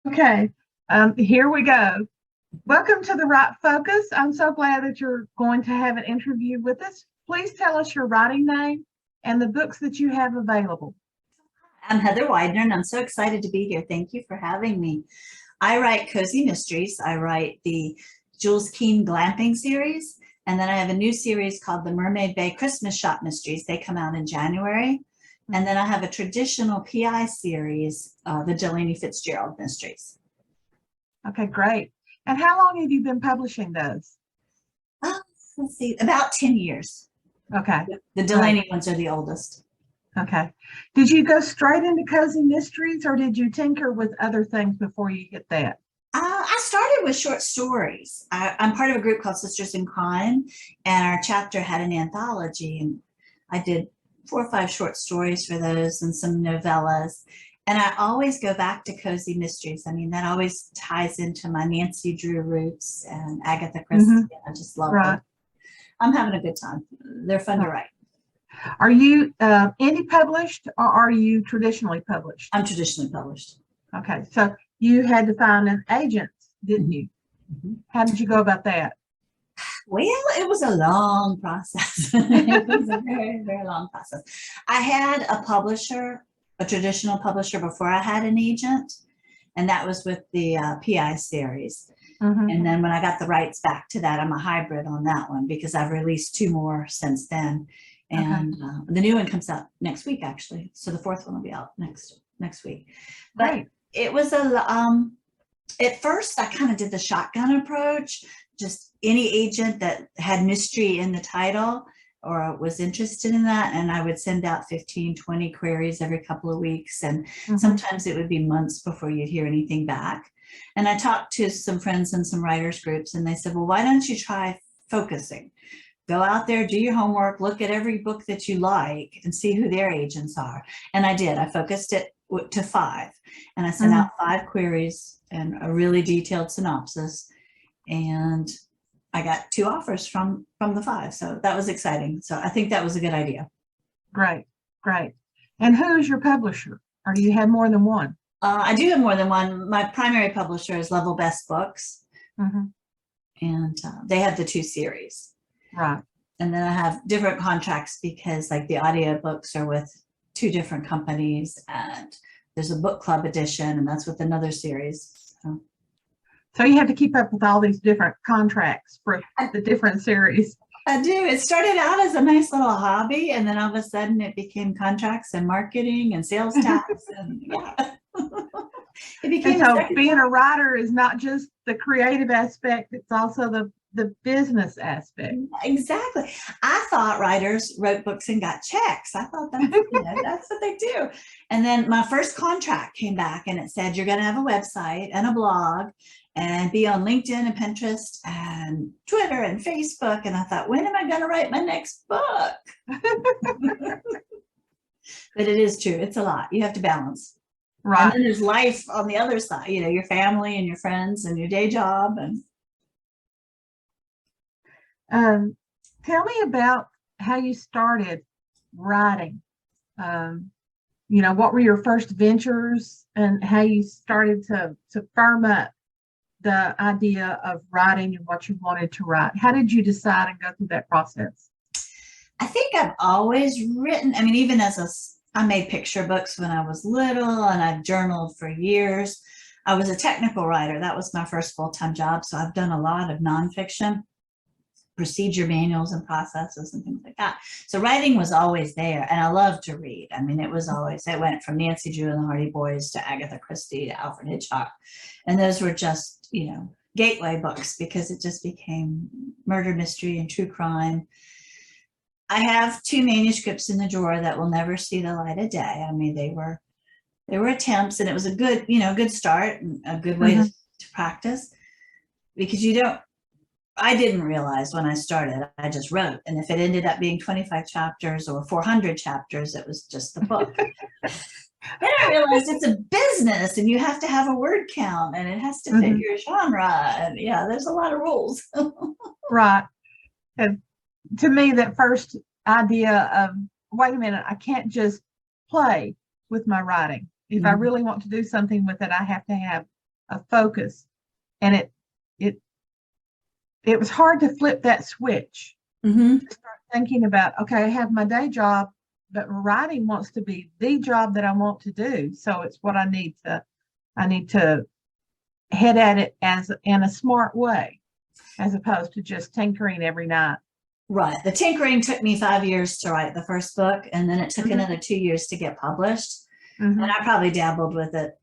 Okay, here we go. Welcome to the Right Focus. I'm so glad that you're going to have an interview with us. Please tell us your writing name and the books that you have available. I'm Heather Weidner, and I'm so excited to be here. Thank you for having me. I write cozy mysteries. I write the Jules Keene Glamping series, and then I have a new series called the Mermaid Bay Christmas Shoppe Mysteries. They come out in January. And then I have a traditional PI series, the Delanie Fitzgerald Mysteries. Okay, great. And how long have you been publishing those? Let's see, about 10 years. Okay. The Delanie ones are the oldest. Okay. Did you go straight into cozy mysteries, or did you tinker with other things before you hit that? I started with short stories. I'm part of a group called Sisters in Crime, and our chapter had an anthology, and I did 4 or 5 short stories for those and some novellas. And I always go back to cozy mysteries. I mean, that always ties into my Nancy Drew roots and Agatha Christie. I just love them. I'm having a good time. They're fun to write. Are you indie published, or are you traditionally published? I'm traditionally published. Okay, so you had to find an agent, didn't you? How did you go about that? Well, it was a long process. It was a very, very long process. I had a publisher, a traditional publisher, before I had an agent, and that was with the PI series. And then when I got the rights back to that, I'm a hybrid on that one because I've released 2 more since then. And the new one comes out next week, actually. So the 4th one will be out next week. But it was at first I kind of did the shotgun approach. Just any agent that had mystery in the title or was interested in that, and I would send out 15, 20 queries every couple of weeks, and sometimes it would be months before you'd hear anything back. And I talked to some friends in some writers groups, and they said, well, why don't you try focusing? Go out there, do your homework, look at every book that you like and see who their agents are. And I did. I focused it to 5, and I sent out 5 queries and a really detailed synopsis. And I got 2 offers from the 5. So that was exciting. So I think that was a good idea. Great. And who is your publisher? Or do you have more than one? I do have more than one. My primary publisher is Level Best Books. And they have the 2 series. Right. And then I have different contracts because like the audiobooks are with 2 different companies, and there's a book club edition, and that's with another series. So you have to keep up with all these different contracts for the different series. I do. It started out as a nice little hobby, and then all of a sudden it became contracts and marketing and sales tax. And it became. And so being a writer is not just the creative aspect, it's also the business aspect. Exactly. I thought writers wrote books and got checks. I thought that's what they do. And then my first contract came back, and it said, you're going to have a website and a blog and be on LinkedIn and Pinterest and Twitter and Facebook. And I thought, when am I going to write my next book? But it is true. It's a lot. You have to balance. Right. And then there's life on the other side, your family and your friends and your day job. And tell me about how you started writing. What were your first ventures and how you started to firm up the idea of writing and what you wanted to write? How did you decide and go through that process? I think I've always written. I mean, even I made picture books when I was little, and I've journaled for years. I was a technical writer. That was my first full-time job. So I've done a lot of nonfiction, procedure manuals and processes and things like that. So writing was always there, and I love to read. I mean, it went from Nancy Drew and the Hardy Boys to Agatha Christie to Alfred Hitchcock. And those were just, gateway books because it just became murder mystery and true crime. I have 2 manuscripts in the drawer that will never see the light of day. I mean, they were attempts, and it was a good, good start and a good way to practice, because I didn't realize when I started, I just wrote. And if it ended up being 25 chapters or 400 chapters, it was just the book. Then I realized it's a business, and you have to have a word count, and it has to fit your genre. And there's a lot of rules. Right. And to me, that first idea of, wait a minute, I can't just play with my writing. If I really want to do something with it, I have to have a focus, and it was hard to flip that switch. Mm-hmm. To start thinking about, okay, I have my day job, but writing wants to be the job that I want to do. So it's what I need to head at it as in a smart way, as opposed to just tinkering every night. Right. The tinkering took me 5 years to write the first book, and then it took another 2 years to get published. And I probably dabbled with it,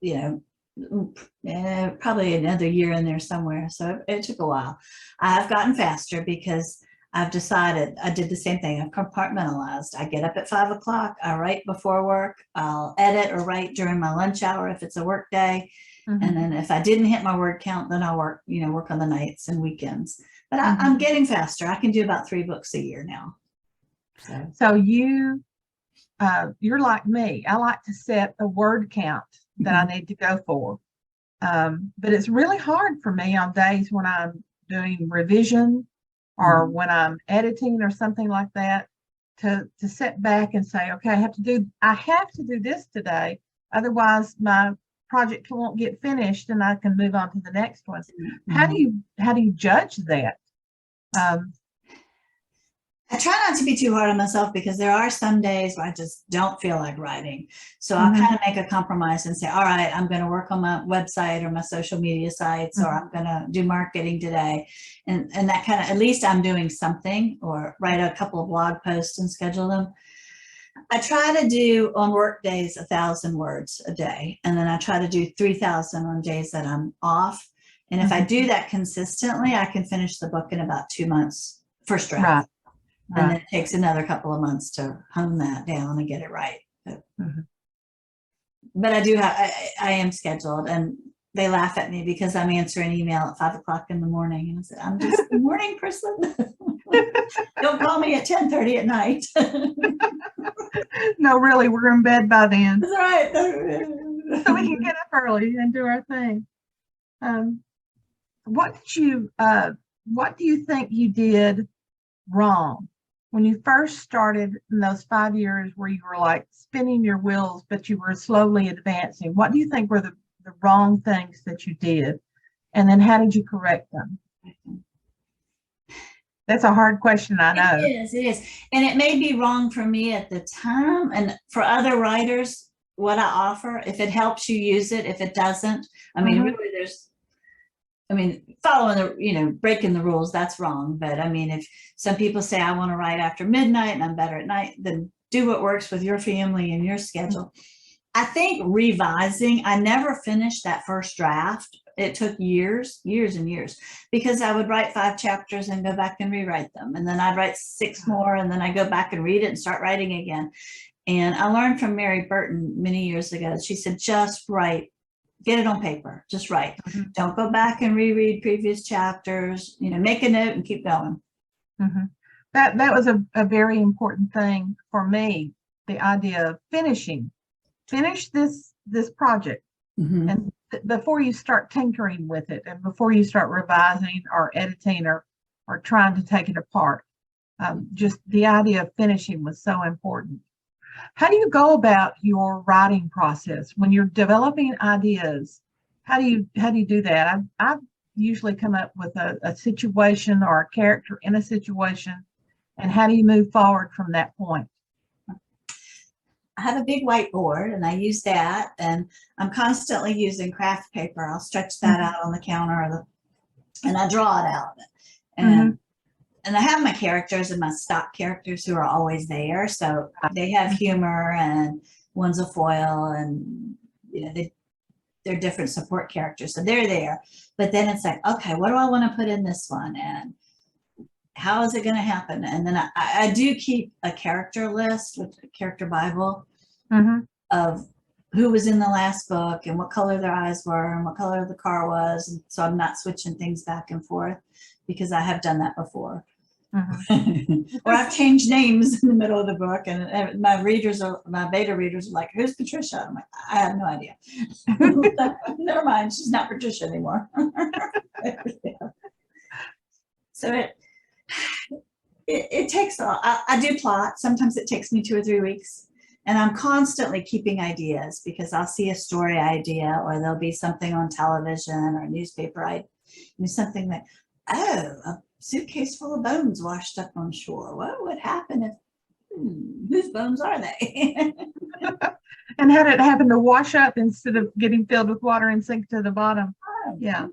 probably another year in there somewhere. So it took a while. I have gotten faster because I've decided I did the same thing. I've compartmentalized. I get up at 5 o'clock. I write before work. I'll edit or write during my lunch hour if it's a work day. And then if I didn't hit my word count, then I'll work on the nights and weekends. But I'm getting faster. I can do about 3 books a year now. So you're like me. I like to set a word count that I need to go for. But it's really hard for me on days when I'm doing revision or when I'm editing or something like that to sit back and say, okay, I have to do this today. Otherwise my project won't get finished and I can move on to the next one. How do you judge that? I try not to be too hard on myself because there are some days where I just don't feel like writing. So I'll kind of make a compromise and say, all right, I'm going to work on my website or my social media sites, or I'm going to do marketing today. And that kind of, at least I'm doing something, or write a couple of blog posts and schedule them. I try to do on work days 1,000 words a day. And then I try to do 3,000 on days that I'm off. And if I do that consistently, I can finish the book in about 2 months, first draft. Right. And then it takes another couple of months to hone that down and get it right. But I do have, I am scheduled, and they laugh at me because I'm answering email at 5 o'clock in the morning. And I said, I'm just a morning person. Don't call me at 10:30 at night. No, really, we're in bed by then. That's right. So we can get up early and do our thing. What do you think you did wrong when you first started in those 5 years where you were like spinning your wheels, but you were slowly advancing? What do you think were the wrong things that you did? And then how did you correct them? That's a hard question, I know. It is. And it may be wrong for me at the time. And for other writers, what I offer, if it helps you, use it. If it doesn't, I mean, really following the, breaking the rules, that's wrong. But I mean, if some people say, I want to write after midnight and I'm better at night, then do what works with your family and your schedule. I think revising, I never finished that first draft. It took years and years, because I would write 5 chapters and go back and rewrite them. And then I'd write 6 more, and then I go back and read it and start writing again. And I learned from Mary Burton many years ago. She said, just write, get it on paper, just write. Don't go back and reread previous chapters, make a note and keep going. That was a very important thing for me, the idea of finish this project. And before you start tinkering with it, and before you start revising or editing or trying to take it apart, just the idea of finishing was so important. How do you go about your writing process when you're developing ideas? How do you do that? I've usually come up with a situation or a character in a situation, and how do you move forward from that point? I have a big whiteboard, and I use that, and I'm constantly using craft paper. I'll stretch that out on the counter, and I draw it out. And I have my characters and my stock characters who are always there. So they have humor, and one's a foil, and they're different support characters. So they're there. But then it's like, okay, what do I want to put in this one? And how is it going to happen? And then I do keep a character list with a character Bible of who was in the last book and what color their eyes were and what color the car was. And so I'm not switching things back and forth, because I have done that before. Or I've changed names in the middle of the book, and my beta readers are like, who's Patricia? I'm like, I have no idea. Never mind, she's not Patricia anymore. So it takes I do plot. Sometimes it takes me 2 or 3 weeks, And I'm constantly keeping ideas because I'll see a story idea or there'll be something on television or newspaper. Something that, oh, a suitcase full of bones washed up on shore. What would happen if, whose bones are they? And had it happen to wash up instead of getting filled with water and sink to the bottom. Yeah.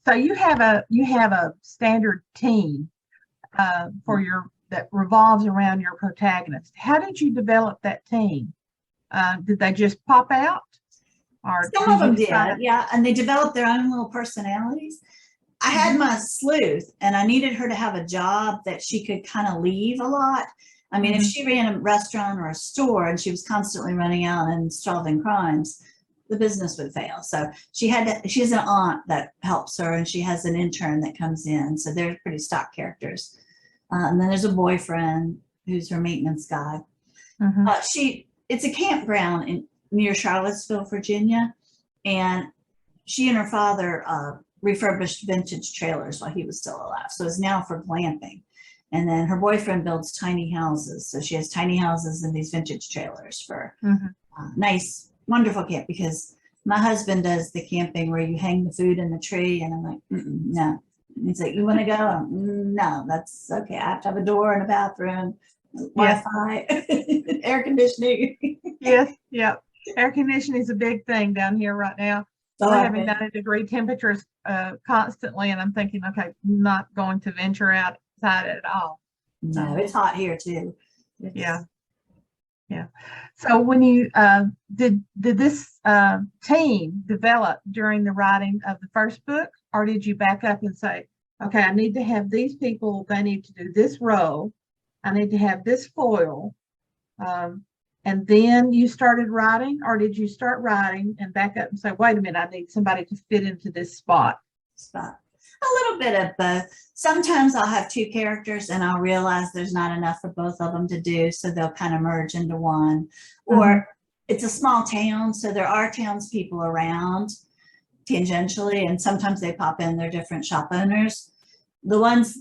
So you have a standard team for that revolves around your protagonist. How did you develop that team? Did they just pop out? Or some of them did, yeah, and they developed their own little personalities. I had my sleuth, and I needed her to have a job that she could kind of leave a lot. I mean, if she ran a restaurant or a store and she was constantly running out and solving crimes, the business would fail. So she has an aunt that helps her, and she has an intern that comes in. So they're pretty stock characters. And then there's a boyfriend who's her maintenance guy. It's a campground near Charlottesville, Virginia. And she and her father refurbished vintage trailers while he was still alive. So it's now for glamping. And then her boyfriend builds tiny houses. So she has tiny houses and these vintage trailers for nice, wonderful camp, because my husband does the camping where you hang the food in the tree. And I'm like, no. And he's like, you want to go? No, that's okay. I have to have a door and a bathroom, Wi-Fi, air conditioning. Yes, yeah. Air conditioning is a big thing down here right now. We're having 90-degree temperatures constantly. And I'm thinking, okay, not going to venture outside at all. No, it's hot here too. Yeah. So when you did this team develop during the writing of the first book, or did you back up and say, okay, I need to have these people, they need to do this role, I need to have this foil, and then you started writing? Or did you start writing and back up and say, wait a minute, I need somebody to fit into this spot? A little bit of both. Sometimes I'll have two characters and I'll realize there's not enough for both of them to do, so they'll kind of merge into one. Or it's a small town, so there are townspeople around tangentially, and sometimes they pop in, they're different shop owners. The ones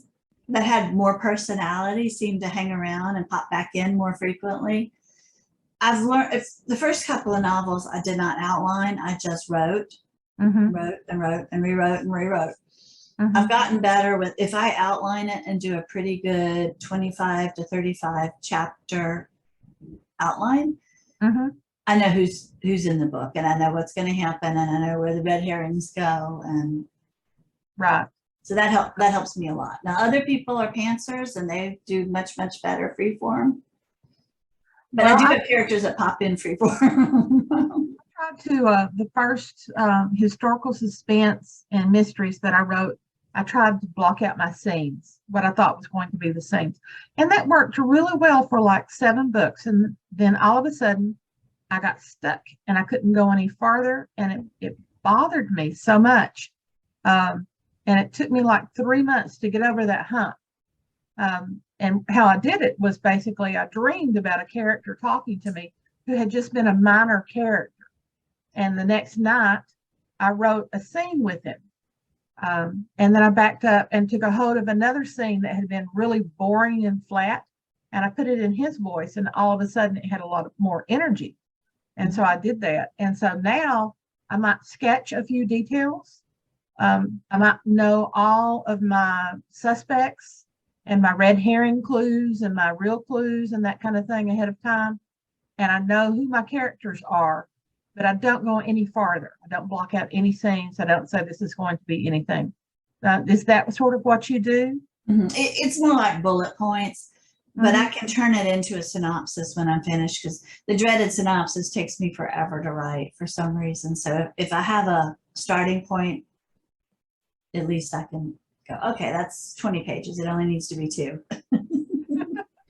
that had more personality seem to hang around and pop back in more frequently. I've learned, the first couple of novels I did not outline, I just wrote and rewrote. I've gotten better with, if I outline it and do a pretty good 25 to 35 chapter outline, I know who's in the book, and I know what's going to happen, and I know where the red herrings go, and so that helps me a lot. Now other people are pantsers and they do much better freeform, but I do have characters that pop in freeform. I tried to the first historical suspense and mysteries that I wrote, I tried to block out my scenes, what I thought was going to be the scenes. And that worked really well for like 7 books. And then all of a sudden I got stuck and I couldn't go any farther. And it bothered me so much. And it took me like 3 months to get over that hump. And how I did it was basically I dreamed about a character talking to me who had just been a minor character. And the next night I wrote a scene with him. And then I backed up and took a hold of another scene that had been really boring and flat, and I put it in his voice, and all of a sudden it had a lot more energy. And so I did that. And so now I might sketch a few details. I might know all of my suspects and my red herring clues and my real clues and that kind of thing ahead of time. And I know who my characters are, but I don't go any farther. I don't block out any scenes. I don't say this is going to be anything. Is that sort of what you do? It's more like bullet points, but I can turn it into a synopsis when I'm finished, because the dreaded synopsis takes me forever to write for some reason. So if I have a starting point, at least I can go, okay, that's 20 pages. It only needs to be 2.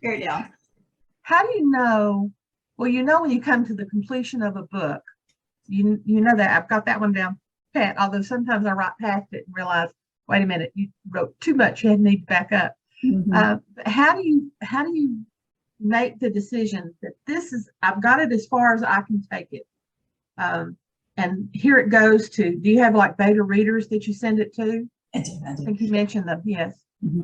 Here it down. How do you know? Well, you know when you come to the completion of a book, you know that I've got that one down pat, although sometimes I write past it and realize, wait a minute, you wrote too much, you need to back up. How do you make the decision that I've got it as far as I can take it? And here it goes to, do you have like beta readers that you send it to? I do. I think you mentioned them, yes.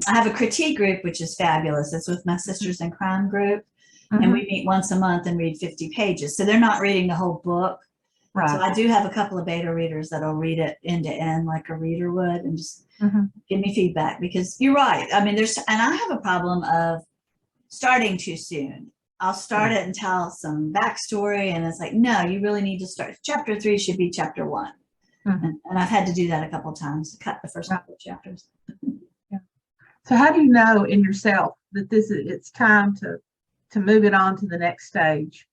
I have a critique group, which is fabulous. It's with my Sisters in Crime group. and we meet once a month and read 50 pages. So they're not reading the whole book. So Right. I do have a couple of beta readers that'll read it end to end like a reader would and just give me feedback, because you're right. I mean, and I have a problem of starting too soon. I'll start it and tell some backstory, and it's like, no, you really need to start. Chapter 3 should be chapter 1. And I've had to do that a couple of times to cut the first couple of chapters. So how do you know in yourself that it's time to move it on to the next stage?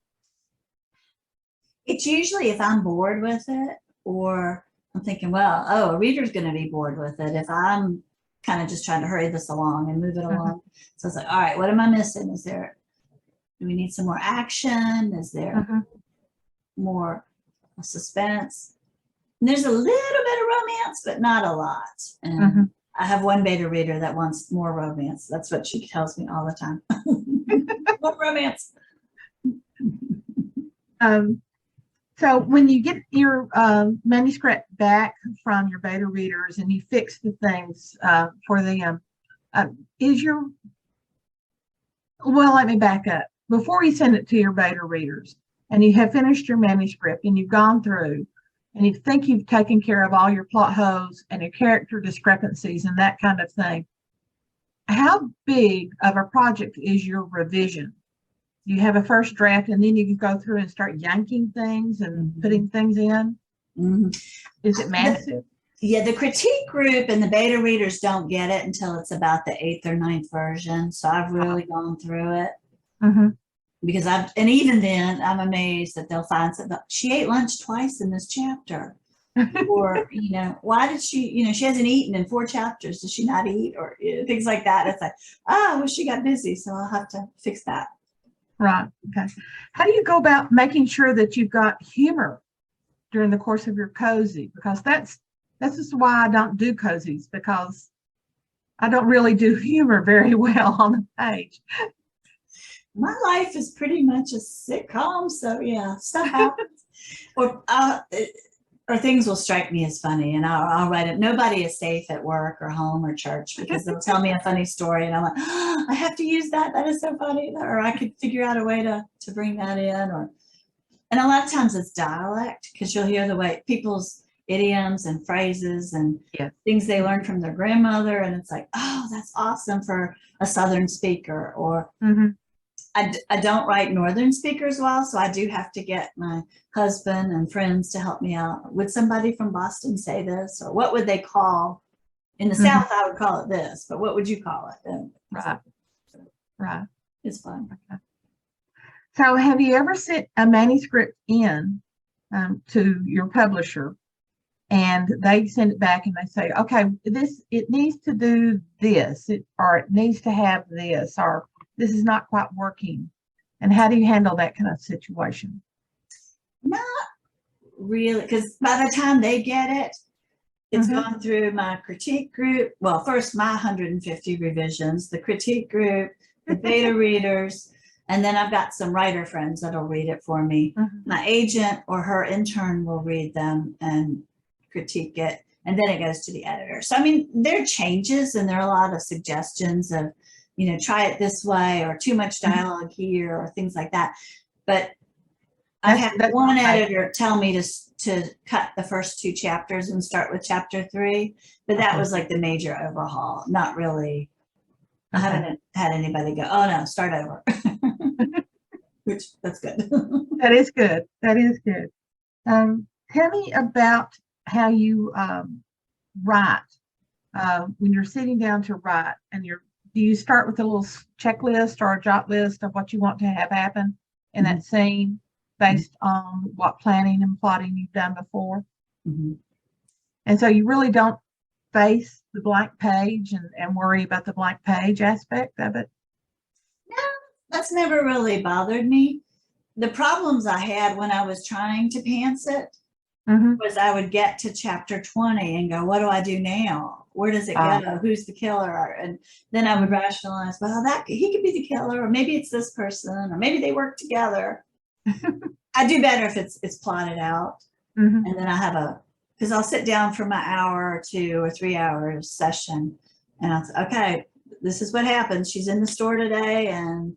It's usually if I'm bored with it, or I'm thinking, well, a reader's going to be bored with it if I'm kind of just trying to hurry this along and move it along. So it's like, all right, what am I missing? Do we need some more action? Is there more suspense? And there's a little bit of romance, but not a lot. And I have one beta reader that wants more romance. That's what she tells me all the time. More romance. So when you get your manuscript back from your beta readers and you fix the things for them, let me back up. Before you send it to your beta readers and you have finished your manuscript and you've gone through and you think you've taken care of all your plot holes and your character discrepancies and that kind of thing, how big of a project is your revision? You have a first draft and then you can go through and start yanking things and putting things in. Is it massive? The critique group and the beta readers don't get it until it's about the 8th or 9th version. So I've really gone through it. Because and even then I'm amazed that they'll find something. She ate lunch twice in this chapter. Or, why did she, she hasn't eaten in 4 chapters. Does she not eat? Or things like that. It's like, well, she got busy. So I'll have to fix that. Right. Okay. How do you go about making sure that you've got humor during the course of your cozy? Because that's just why I don't do cozies, because I don't really do humor very well on the page. My life is pretty much a sitcom, so yeah, stuff happens. Or things will strike me as funny, and I'll write it. Nobody is safe at work or home or church, because they'll tell me a funny story, and I'm like, oh, I have to use that. That is so funny. Or I could figure out a way to bring that in. And a lot of times it's dialect, because you'll hear the way people's idioms and phrases and things they learned from their grandmother, and it's like, oh, that's awesome for a Southern speaker. Or I don't write Northern speakers well, so I do have to get my husband and friends to help me out. Would somebody from Boston say this? Or what would they call? In the South, I would call it this, but what would you call it? And Right. It's fun. Okay. So have you ever sent a manuscript in to your publisher, and they send it back and they say, okay, it needs to do this, or it needs to have this, or this is not quite working? And how do you handle that kind of situation? Not really, because by the time they get it, it's gone through my critique group. Well, first my 150 revisions, the critique group, the beta readers, and then I've got some writer friends that'll read it for me. My agent or her intern will read them and critique it, and then it goes to the editor. So, I mean, there are changes, and there are a lot of suggestions of, try it this way, or too much dialogue here, or things like that. But I've had one editor tell me to cut the first 2 chapters and start with chapter 3, but that was like the major overhaul. Not really. I haven't had anybody go, oh no, start over. Which, that's good. That is good. That is good. Tell me about how you write when you're sitting down to write, and do you start with a little checklist or a jot list of what you want to have happen in that scene based on what planning and plotting you've done before? And so you really don't face the blank page and worry about the blank page aspect of it? No, that's never really bothered me. The problems I had when I was trying to pants it was I would get to chapter 20 and go, what do I do now? Where does it go? Who's the killer? And then I would rationalize, well, he could be the killer, or maybe it's this person, or maybe they work together. I do better if it's plotted out. And then I have because I'll sit down for my hour or 2 or 3 hours session, and I'll say, okay, this is what happens. She's in the store today, and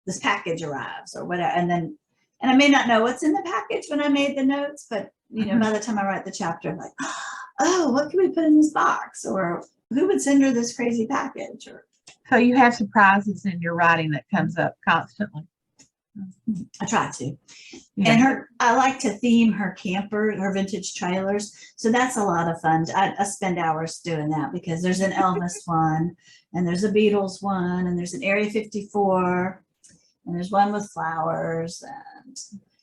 this package arrives or whatever. And I may not know what's in the package when I made the notes, but you know, by the time I write the chapter, I'm like, oh, what can we put in this box? Or who would send her this crazy package? Or So you have surprises in your writing that comes up constantly. I try to. Yeah. And I like to theme her camper, her vintage trailers. So that's a lot of fun. I spend hours doing that because there's an Elvis one, and there's a Beatles one, and there's an Area 54, and there's one with flowers. And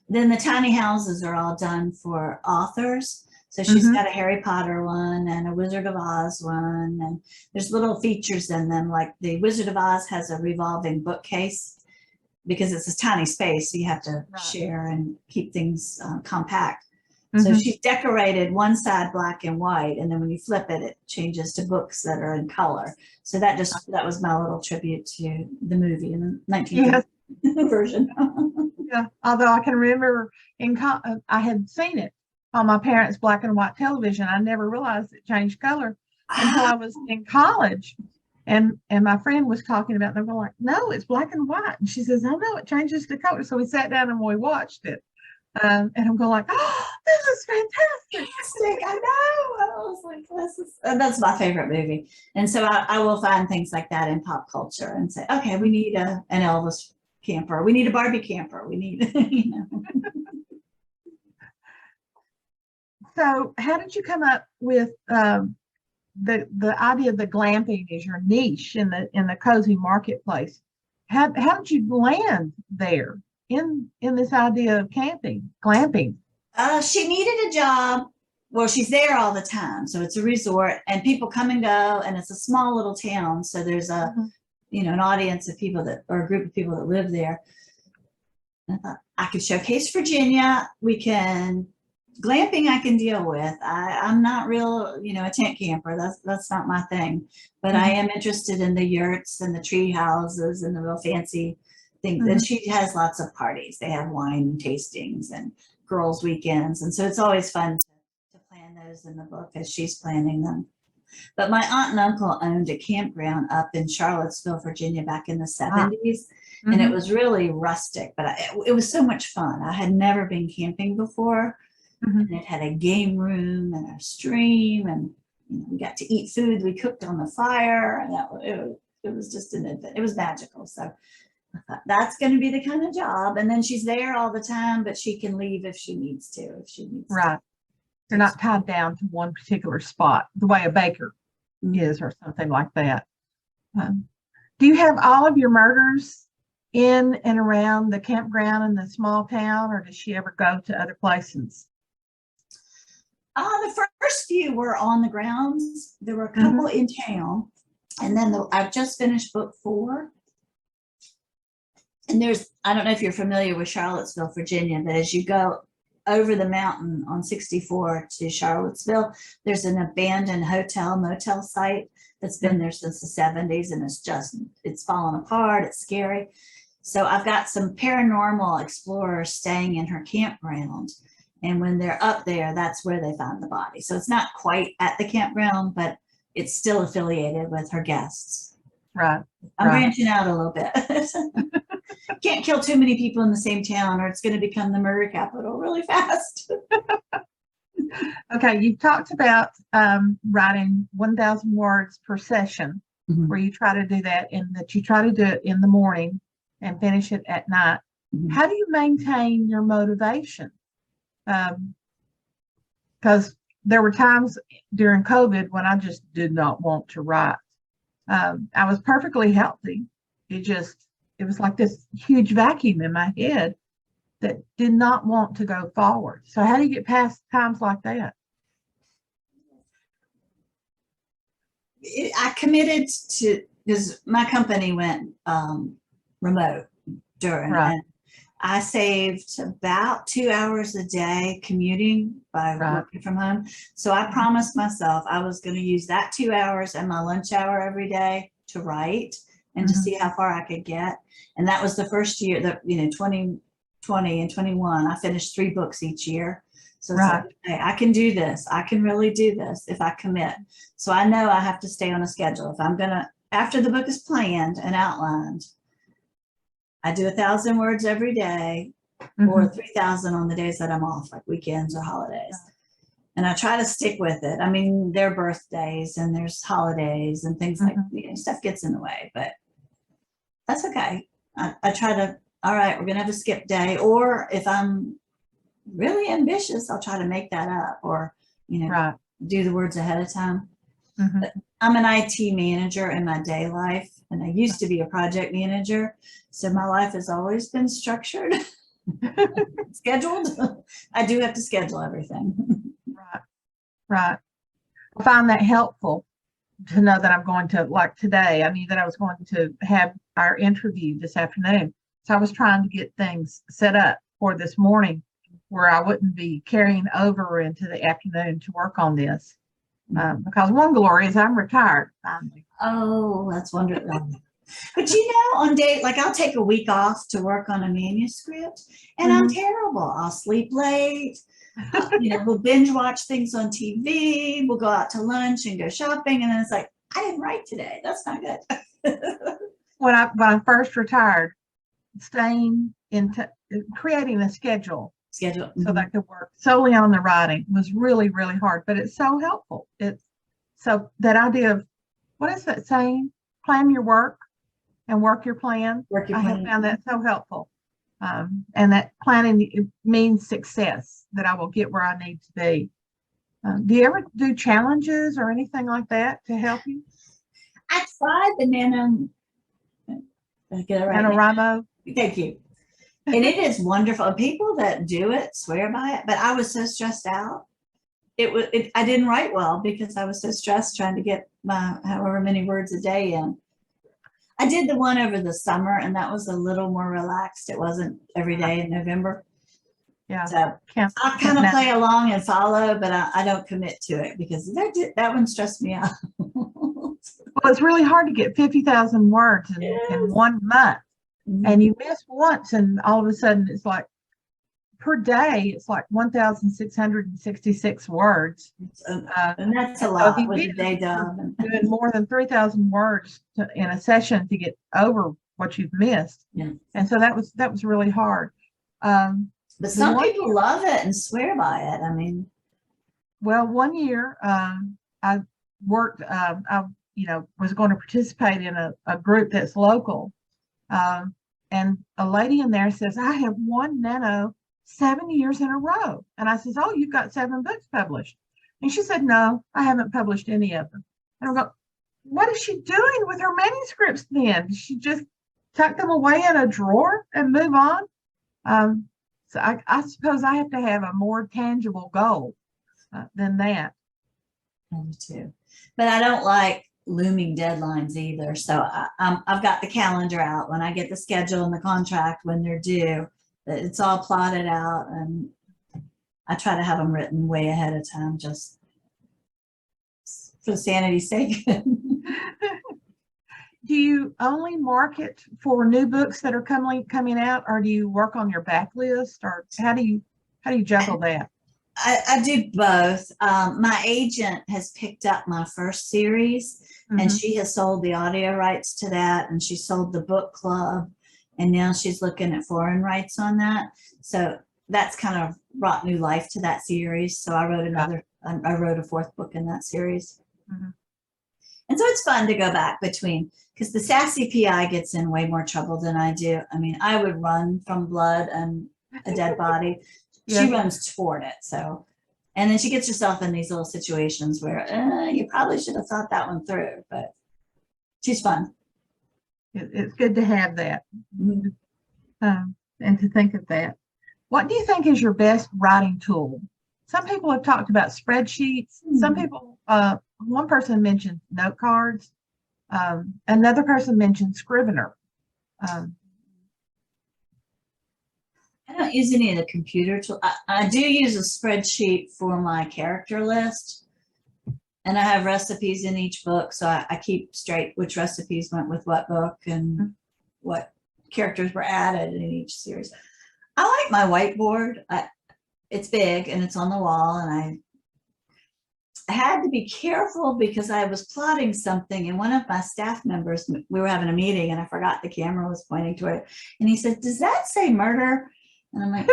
then the tiny houses are all done for authors. So she's got a Harry Potter one and a Wizard of Oz one. And there's little features in them, like the Wizard of Oz has a revolving bookcase because it's a tiny space. So you have to share and keep things compact. So she's decorated one side black and white. And then when you flip it, it changes to books that are in color. So that was my little tribute to the movie in the 1950 version. Yeah, although I can remember I had seen it on my parents' black and white television. I never realized it changed color until I was in college, and my friend was talking about it. They were like, "No, it's black and white," and she says, "Oh no, it changes to color." So we sat down and we watched it, and I'm going like, "Oh, this is fantastic!" I know. I was like, that's my favorite movie, and so I will find things like that in pop culture and say, okay, we need an Elvis camper, we need a Barbie camper, we need, you know. So how did you come up with the idea of the glamping as your niche in the cozy marketplace? How did you land there in this idea of glamping? She needed a job. Well, she's there all the time, so it's a resort, and people come and go, and it's a small little town, so there's a you know, an audience of people or a group of people that live there. And I thought I could showcase Virginia. Glamping I can deal with. I'm not real, you know, a tent camper. That's not my thing. But I am interested in the yurts and the tree houses and the real fancy things. And she has lots of parties. They have wine tastings and girls' weekends. And so it's always fun to plan those in the book as she's planning them. But my aunt and uncle owned a campground up in Charlottesville, Virginia, back in the 70s. And it was really rustic, but it was so much fun. I had never been camping before. And it had a game room and a stream, and you know, we got to eat food we cooked on the fire, and it was just it was magical. So I thought that's going to be the kind of job. And then she's there all the time, but she can leave if she needs to. Right. They're not tied down to one particular spot the way a baker is or something like that. Do you have all of your murders in and around the campground in the small town, or does she ever go to other places? The first few were on the grounds. There were a couple in town, and then I've just finished book 4. And I don't know if you're familiar with Charlottesville, Virginia, but as you go over the mountain on 64 to Charlottesville, there's an abandoned motel site that's been there since the 70s, and it's fallen apart. It's scary. So I've got some paranormal explorers staying in her campground. And when they're up there, that's where they find the body. So it's not quite at the campground, but it's still affiliated with her guests. Right. I'm branching out a little bit. Can't kill too many people in the same town, or it's going to become the murder capital really fast. Okay, you've talked about writing 1,000 words per session, where you try to do that, and that you try to do it in the morning and finish it at night. How do you maintain your motivation? Because there were times during COVID when I just did not want to write. I was perfectly healthy. It was like this huge vacuum in my head that did not want to go forward. So how do you get past times like that? I committed to, because my company went remote during, and I saved about 2 hours a day commuting by working from home. So I promised myself I was going to use that 2 hours and my lunch hour every day to write and to see how far I could get. And that was the first year that, 2020 and 21, I finished 3 books each year. So it's like, hey, I can do this. I can really do this if I commit. So I know I have to stay on a schedule. If I'm going to, after the book is planned and outlined, I do 1,000 words every day, or 3,000 on the days that I'm off, like weekends or holidays. And I try to stick with it. I mean, there are birthdays and there's holidays and things like, stuff gets in the way, but that's okay. I try to, all right, we're going to have a skip day. Or if I'm really ambitious, I'll try to make that up, or, do the words ahead of time. But I'm an IT manager in my day life, and I used to be a project manager. So my life has always been structured, scheduled. I do have to schedule everything. Right. I find that helpful to know that I'm going to, like today, I knew that I was going to have our interview this afternoon. So I was trying to get things set up for this morning where I wouldn't be carrying over into the afternoon to work on this. Because one glory is I'm retired finally. Oh, that's wonderful. But on day, like I'll take a week off to work on a manuscript, and I'm terrible. I'll sleep late. We'll binge watch things on TV. We'll go out to lunch and go shopping, and then it's like, I didn't write today. That's not good. When I first retired, staying creating a schedule so that I could work solely on the writing was really, really hard, but it's so helpful. It's so that idea of, what is that saying? Plan your work and work your plan. I have found that so helpful. And that planning means success, that I will get where I need to be. Do you ever do challenges or anything like that to help you? I tried the NaNoWriMo. Thank you. And it is wonderful. People that do it swear by it, but I was so stressed out. I didn't write well because I was so stressed trying to get my however many words a day in. I did the one over the summer, and that was a little more relaxed. It wasn't every day in November. Yeah. So I kind of play along and follow, but I don't commit to it because that one stressed me out. Well, it's really hard to get 50,000 words in 1 month. And you miss once, and all of a sudden it's like per day, it's like 1,666 words. And that's a lot with a day job. Doing more than 3,000 words in a session to get over what you've missed. Yeah. And so that was really hard. But some people love it and swear by it. I mean, well, 1 year I worked, I was going to participate in a group that's local. And a lady in there says, I have won Nano 7 years in a row. And I says, oh, you've got 7 books published. And she said, no, I haven't published any of them. And I go, what is she doing with her manuscripts then? Does she just tuck them away in a drawer and move on? So I suppose I have to have a more tangible goal than that. I do too. But I don't like looming deadlines either. So I've got the calendar out when I get the schedule and the contract when they're due. It's all plotted out, and I try to have them written way ahead of time, just for sanity's sake. Do you only market for new books that are coming out, or do you work on your backlist, or how do you juggle that? I do both. My agent has picked up my first series, and she has sold the audio rights to that, and she sold the book club, and now she's looking at foreign rights on that. So that's kind of brought new life to that series. So I wrote I wrote a 4th book in that series. And so it's fun to go back between, because the sassy PI gets in way more trouble than I do. I mean, I would run from blood and a dead body. She runs toward it. So, and then she gets herself in these little situations where you probably should have thought that one through, but she's fun. It's good to have that and to think of that. What do you think is your best writing tool? Some people have talked about spreadsheets. Some people, one person mentioned note cards. Another person mentioned Scrivener. I don't use any of the computer tools. I do use a spreadsheet for my character list, and I have recipes in each book, so I keep straight which recipes went with what book and what characters were added in each series. I like my whiteboard. It's big and it's on the wall, and I had to be careful because I was plotting something, and one of my staff members, we were having a meeting and I forgot the camera was pointing to it. And he said, "Does that say murder?" And I'm like,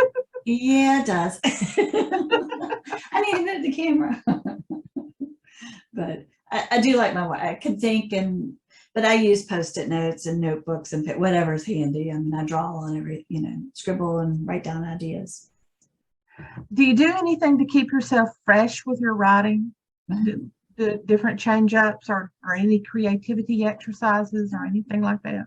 "Yeah, it does." I need to move the camera. But I do like my work. I can think, but I use Post-it notes and notebooks and whatever's handy. I mean, I draw on scribble and write down ideas. Do you do anything to keep yourself fresh with your writing? Do different change ups or any creativity exercises or anything like that?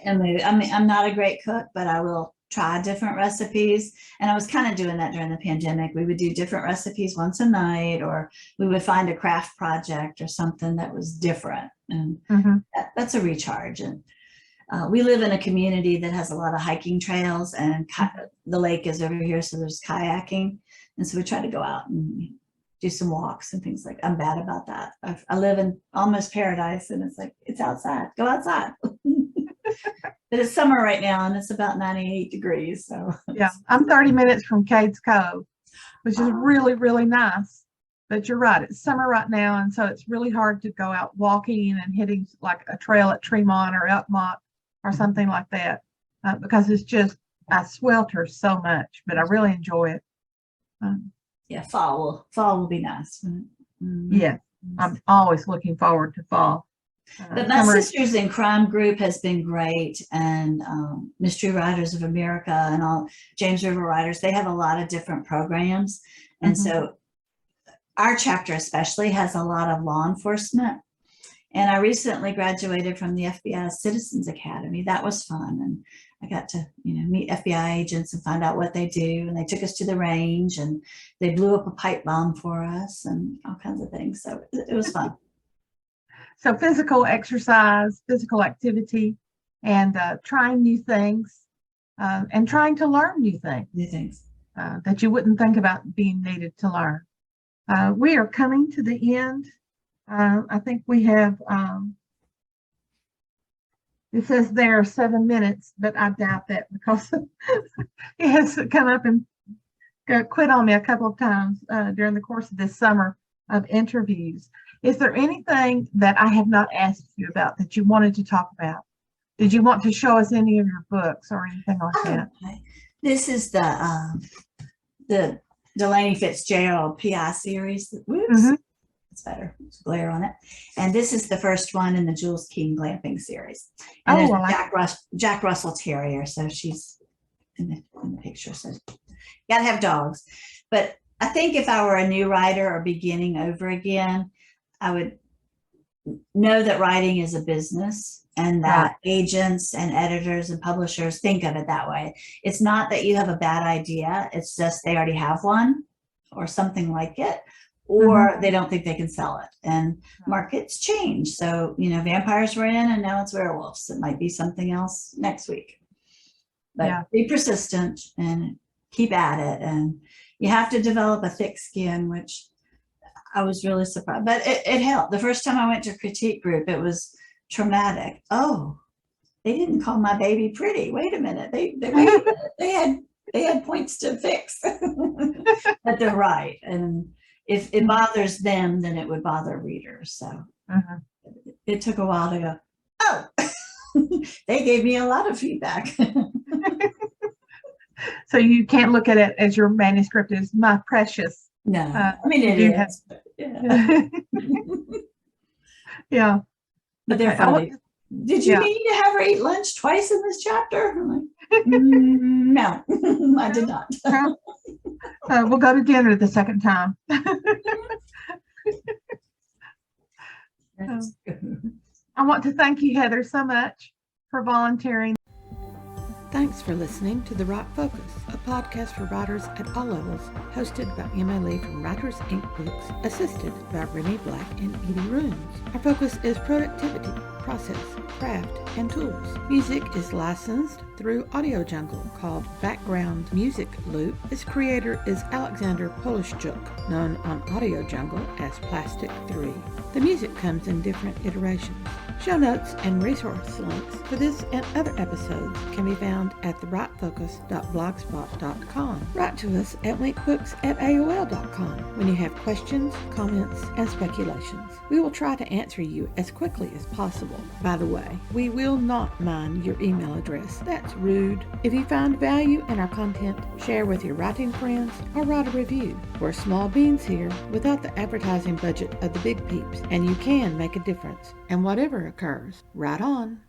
I mean, I'm not a great cook, but I will try different recipes. And I was kind of doing that during the pandemic. We would do different recipes once a night, or we would find a craft project or something that was different. And that's a recharge. And we live in a community that has a lot of hiking trails, and the lake is over here, so there's kayaking. And so we try to go out and do some walks and things like that. I'm bad about that. I live in almost paradise, and it's like, it's outside. Go outside. But it's summer right now, and it's about 98 degrees. So yeah, I'm 30 minutes from Cades Cove, which is really, really nice. But you're right, it's summer right now, and so it's really hard to go out walking and hitting like a trail at Tremont or Elkmont or something like that, because it's just, I swelter so much, but I really enjoy it. Yeah, fall will be nice. Yeah, I'm always looking forward to fall. But my Sisters in Crime group has been great, and Mystery Writers of America and all James River Writers, they have a lot of different programs. And so our chapter especially has a lot of law enforcement. And I recently graduated from the FBI Citizens Academy. That was fun. And I got to, meet FBI agents and find out what they do. And they took us to the range, and they blew up a pipe bomb for us and all kinds of things. So it was fun. So physical exercise, physical activity, and trying new things, and trying to learn new things that you wouldn't think about being needed to learn. We are coming to the end. I think we have, it says there are 7 minutes, but I doubt that, because he has come up and quit on me a couple of times during the course of this summer of interviews. Is there anything that I have not asked you about that you wanted to talk about? Did you want to show us any of your books or anything like that? Okay. This is the Delanie Fitzgerald PI series. Whoops. It's better. It's glare on it. And this is the first one in the Jules Keene Glamping series. And there's a Jack Russell Terrier. So she's in the picture. So you gotta have dogs. But I think if I were a new writer or beginning over again, I would know that writing is a business, and that agents and editors and publishers think of it that way. It's not that you have a bad idea. It's just they already have one or something like it, or they don't think they can sell it. And markets change. So, vampires were in, and now it's werewolves. It might be something else next week. But be persistent and keep at it. And you have to develop a thick skin, which I was really surprised, but it helped. The first time I went to critique group, it was traumatic. Oh, they didn't call my baby pretty. Wait a minute. They had points to fix. But they're right. And if it bothers them, then it would bother readers. So it took a while to go, oh, they gave me a lot of feedback. So you can't look at it as your manuscript is my precious. No, I mean, it is. Yeah. But they're funny. Did you mean to have her eat lunch twice in this chapter? I'm like, no, I did not. We'll go to dinner the second time. I want to thank you, Heather, so much for volunteering. Thanks for listening to The Write Focus, a podcast for writers at all levels, hosted by Emma Lee from Writers Inc. Books, assisted by Renee Black and Edie Runes. Our focus is productivity, process, craft, and tools. Music is licensed through Audio Jungle, called Background Music Loop. Its creator is Alexander Polishchuk, known on Audio Jungle as Plastic 3. The music comes in different iterations. Show notes and resource links for this and other episodes can be found at thewritefocus.blogspot.com. Write to us at winkbooks@aol.com when you have questions, comments, and speculations. We will try to answer you as quickly as possible. By the way, we will not mine your email address. That's rude. If you find value in our content, share with your writing friends or write a review. We're small beans here without the advertising budget of the big peeps, and you can make a difference. And whatever occurs, write on.